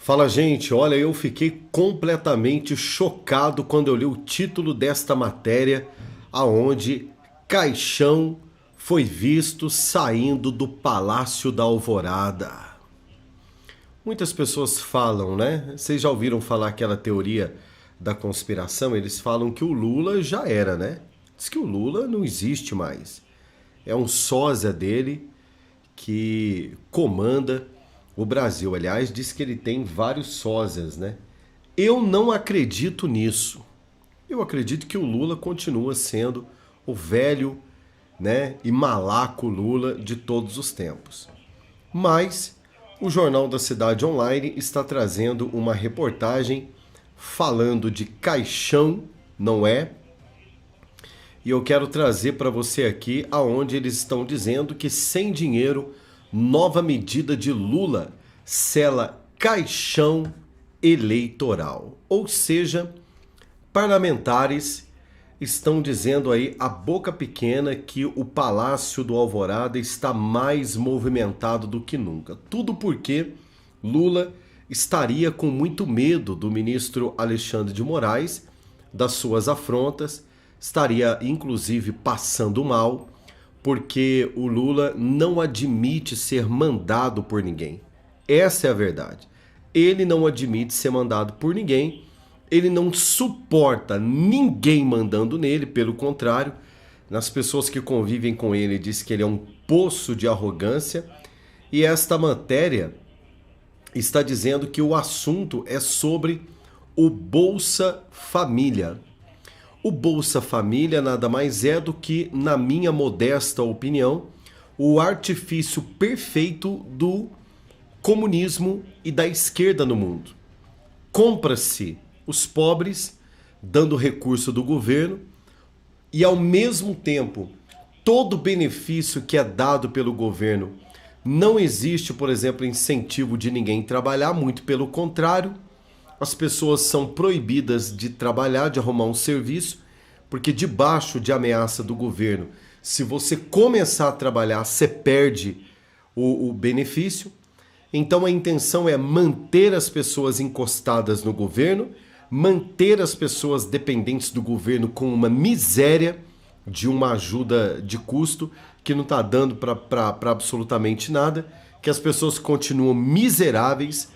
Fala, gente, olha, eu fiquei completamente chocado quando eu li o título desta matéria, aonde Caixão foi visto saindo do Palácio da Alvorada. Muitas pessoas falam, né? Vocês já ouviram falar aquela teoria da conspiração? Eles falam que o Lula já era, né? Diz que o Lula não existe mais. É um sósia dele que comanda o Brasil. Aliás, diz que ele tem vários sósias, né? Eu não acredito nisso. Eu acredito que o Lula continua sendo o velho, né, e malaco Lula de todos os tempos. Mas o Jornal da Cidade Online está trazendo uma reportagem falando de Caixão, não é? E eu quero trazer para você aqui aonde eles estão dizendo que sem dinheiro, nova medida de Lula sela caixão eleitoral. Ou seja, parlamentares estão dizendo aí a boca pequena que o Palácio do Alvorada está mais movimentado do que nunca. Tudo porque Lula estaria com muito medo do ministro Alexandre de Moraes, das suas afrontas, estaria inclusive passando mal, porque o Lula não admite ser mandado por ninguém. Essa é a verdade. Ele não admite ser mandado por ninguém, ele não suporta ninguém mandando nele, pelo contrário, nas pessoas que convivem com ele diz que ele é um poço de arrogância, e esta matéria está dizendo que o assunto é sobre o Bolsa Família. O Bolsa Família nada mais é do que, na minha modesta opinião, o artifício perfeito do comunismo e da esquerda no mundo. Compra-se os pobres, dando recurso do governo, e ao mesmo tempo, todo benefício que é dado pelo governo não existe, por exemplo, incentivo de ninguém trabalhar, muito pelo contrário, as pessoas são proibidas de trabalhar, de arrumar um serviço, porque debaixo de ameaça do governo, se você começar a trabalhar, você perde o benefício. Então a intenção é manter as pessoas encostadas no governo, manter as pessoas dependentes do governo com uma miséria de uma ajuda de custo que não está dando para absolutamente nada, que as pessoas continuam miseráveis,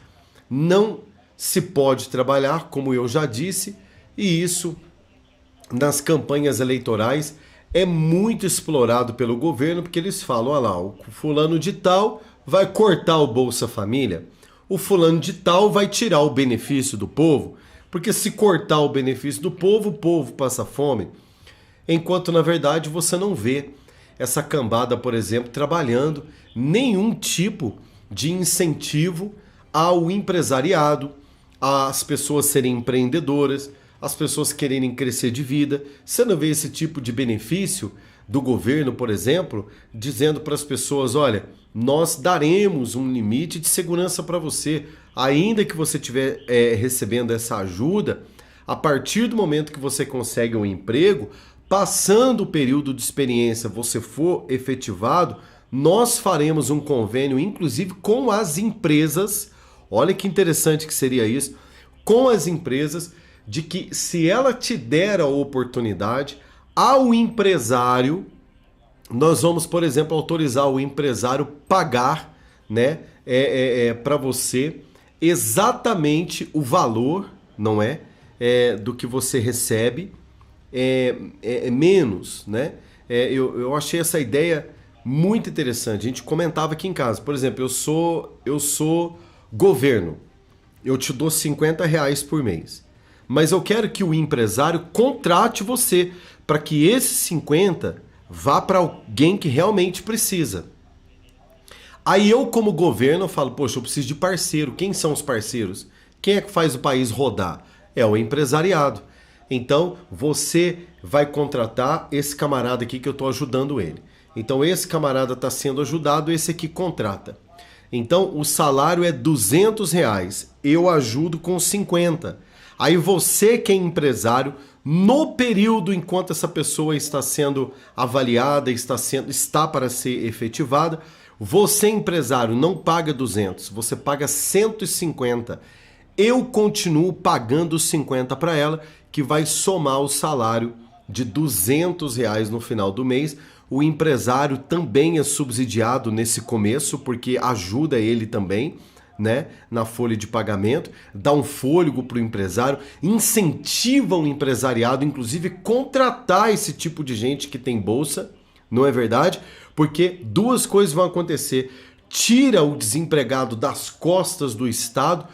não se pode trabalhar, como eu já disse, e isso nas campanhas eleitorais é muito explorado pelo governo, porque eles falam, olha lá, o fulano de tal vai cortar o Bolsa Família, o fulano de tal vai tirar o benefício do povo, porque se cortar o benefício do povo, o povo passa fome. Enquanto, na verdade, você não vê essa cambada, por exemplo, trabalhando nenhum tipo de incentivo ao empresariado, às pessoas serem empreendedoras, as pessoas quererem crescer de vida. Você não vê esse tipo de benefício do governo, por exemplo, dizendo para as pessoas, olha, nós daremos um limite de segurança para você, ainda que você estiver recebendo essa ajuda, a partir do momento que você consegue um emprego, passando o período de experiência, você for efetivado, nós faremos um convênio, inclusive com as empresas, olha que interessante que seria isso, com as empresas, de que se ela te der a oportunidade, ao empresário, nós vamos, por exemplo, autorizar o empresário pagar, né, para você exatamente o valor, não é, do que você recebe, menos, né? Eu achei essa ideia muito interessante. A gente comentava aqui em casa, por exemplo, eu sou governo, eu te dou R$ 50 por mês. Mas eu quero que o empresário contrate você para que esses 50 vá para alguém que realmente precisa. Aí eu, como governo, eu falo, poxa, eu preciso de parceiro. Quem são os parceiros? Quem é que faz o país rodar? É o empresariado. Então, você vai contratar esse camarada aqui que eu estou ajudando ele. Então, esse camarada está sendo ajudado, esse aqui contrata. Então, o salário é R$ 200, eu ajudo com 50. Aí você que é empresário, no período enquanto essa pessoa está sendo avaliada, está para ser efetivada, Você, empresário, não paga 200, você paga 150. Eu continuo pagando 50 para ela, que vai somar o salário de R$ 200 no final do mês. O empresário também é subsidiado nesse começo, porque ajuda ele também, né, na folha de pagamento, dá um fôlego para o empresário, incentiva o empresariado, inclusive, contratar esse tipo de gente que tem bolsa, não é verdade? Porque duas coisas vão acontecer: tira o desempregado das costas do Estado,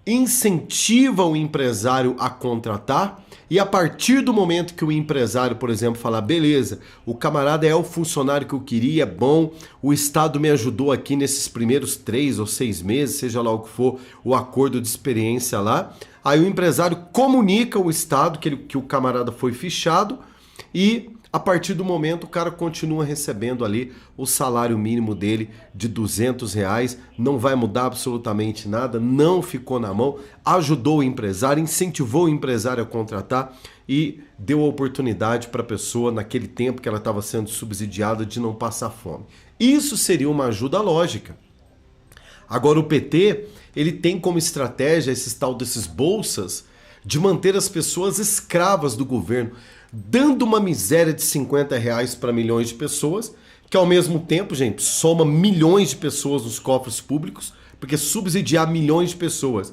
incentiva o empresário a contratar, e a partir do momento que o empresário, por exemplo, falar, beleza, o camarada é o funcionário que eu queria, é bom, o Estado me ajudou aqui nesses primeiros 3 ou 6 meses, seja lá o que for o acordo de experiência lá, aí o empresário comunica ao Estado que o camarada foi fichado, e a partir do momento o cara continua recebendo ali o salário mínimo dele de R$ 200, não vai mudar absolutamente nada, não ficou na mão, ajudou o empresário, incentivou o empresário a contratar e deu a oportunidade para a pessoa, naquele tempo que ela estava sendo subsidiada, de não passar fome. Isso seria uma ajuda lógica. Agora o PT, ele tem como estratégia desses bolsas, de manter as pessoas escravas do governo, dando uma miséria de R$ 50 para milhões de pessoas, que ao mesmo tempo, gente, soma milhões de pessoas nos cofres públicos, porque subsidiar milhões de pessoas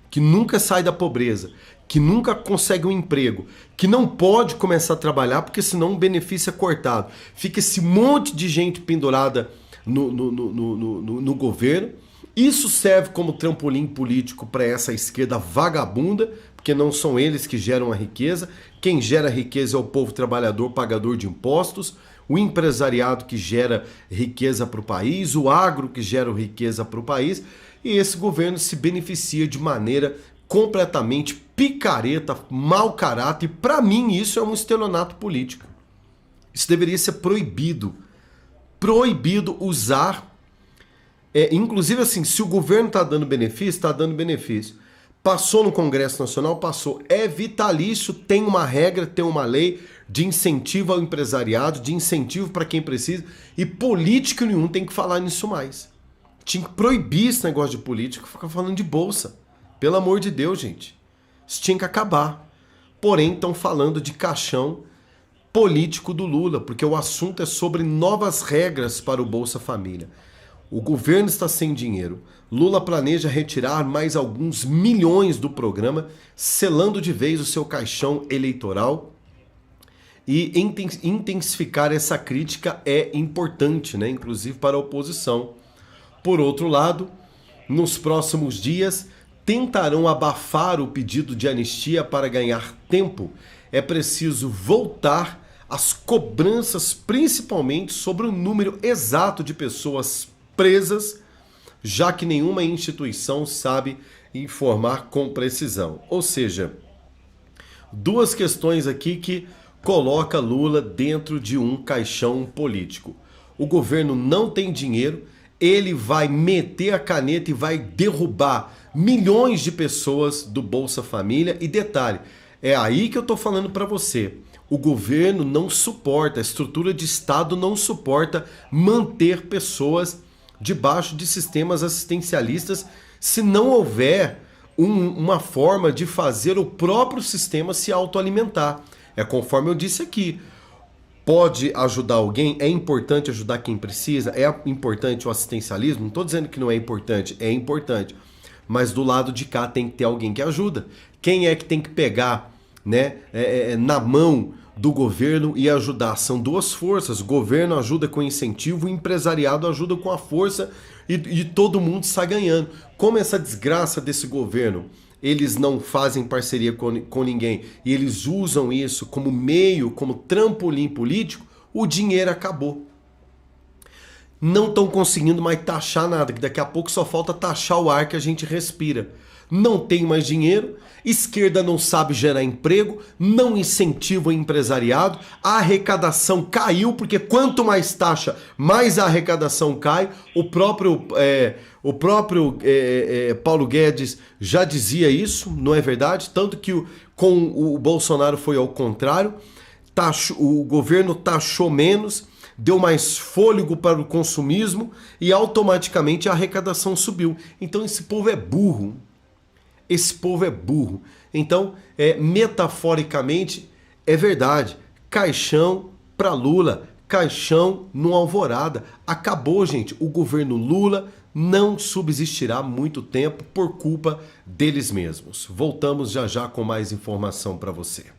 que nunca saem da pobreza, que nunca conseguem um emprego, que não pode começar a trabalhar porque senão o benefício é cortado. Fica esse monte de gente pendurada no governo. Isso serve como trampolim político para essa esquerda vagabunda, porque não são eles que geram a riqueza. Quem gera a riqueza é o povo trabalhador, pagador de impostos, o empresariado que gera riqueza para o país, o agro que gera riqueza para o país, e esse governo se beneficia de maneira completamente picareta, mau caráter, e para mim isso é um estelionato político. Isso deveria ser proibido. Proibido usar. Inclusive assim, se o governo está dando benefício, está dando benefício. Passou no Congresso Nacional, passou. É vitalício, tem uma regra, tem uma lei de incentivo ao empresariado, de incentivo para quem precisa, e político nenhum tem que falar nisso mais. Tinha que proibir esse negócio de político, ficar falando de bolsa. Pelo amor de Deus, gente. Isso tinha que acabar. Porém, estão falando de caixão político do Lula, porque o assunto é sobre novas regras para o Bolsa Família. O governo está sem dinheiro. Lula planeja retirar mais alguns milhões do programa, selando de vez o seu caixão eleitoral. E intensificar essa crítica é importante, né? Inclusive para a oposição. Por outro lado, nos próximos dias, tentarão abafar o pedido de anistia para ganhar tempo. É preciso voltar às cobranças, principalmente sobre o número exato de pessoas presas, já que nenhuma instituição sabe informar com precisão. Ou seja, duas questões aqui que coloca Lula dentro de um caixão político. O governo não tem dinheiro, ele vai meter a caneta e vai derrubar milhões de pessoas do Bolsa Família. E detalhe, é aí que eu tô falando para você. O governo não suporta, a estrutura de Estado não suporta manter pessoas debaixo de sistemas assistencialistas se não houver uma forma de fazer o próprio sistema se autoalimentar. É conforme eu disse aqui. Pode ajudar alguém, é importante ajudar quem precisa, é importante o assistencialismo, não estou dizendo que não é importante, mas do lado de cá tem que ter alguém que ajuda. Quem é que tem que pegar, né, na mão do governo e ajudar? São duas forças, o governo ajuda com incentivo, o empresariado ajuda com a força e todo mundo sai ganhando. Como essa desgraça desse governo, eles não fazem parceria com ninguém e eles usam isso como meio, como trampolim político, o dinheiro acabou. Não estão conseguindo mais taxar nada, que daqui a pouco só falta taxar o ar que a gente respira. Não tem mais dinheiro, esquerda não sabe gerar emprego, não incentiva o empresariado, a arrecadação caiu, porque quanto mais taxa, mais a arrecadação cai. O próprio Paulo Guedes já dizia isso, não é verdade? Tanto que com o Bolsonaro foi ao contrário, o governo taxou menos, deu mais fôlego para o consumismo e automaticamente a arrecadação subiu. Então esse povo é burro. Esse povo é burro. Então, metaforicamente, é verdade. Caixão para Lula, caixão no Alvorada. Acabou, gente. O governo Lula não subsistirá muito tempo por culpa deles mesmos. Voltamos já já com mais informação para você.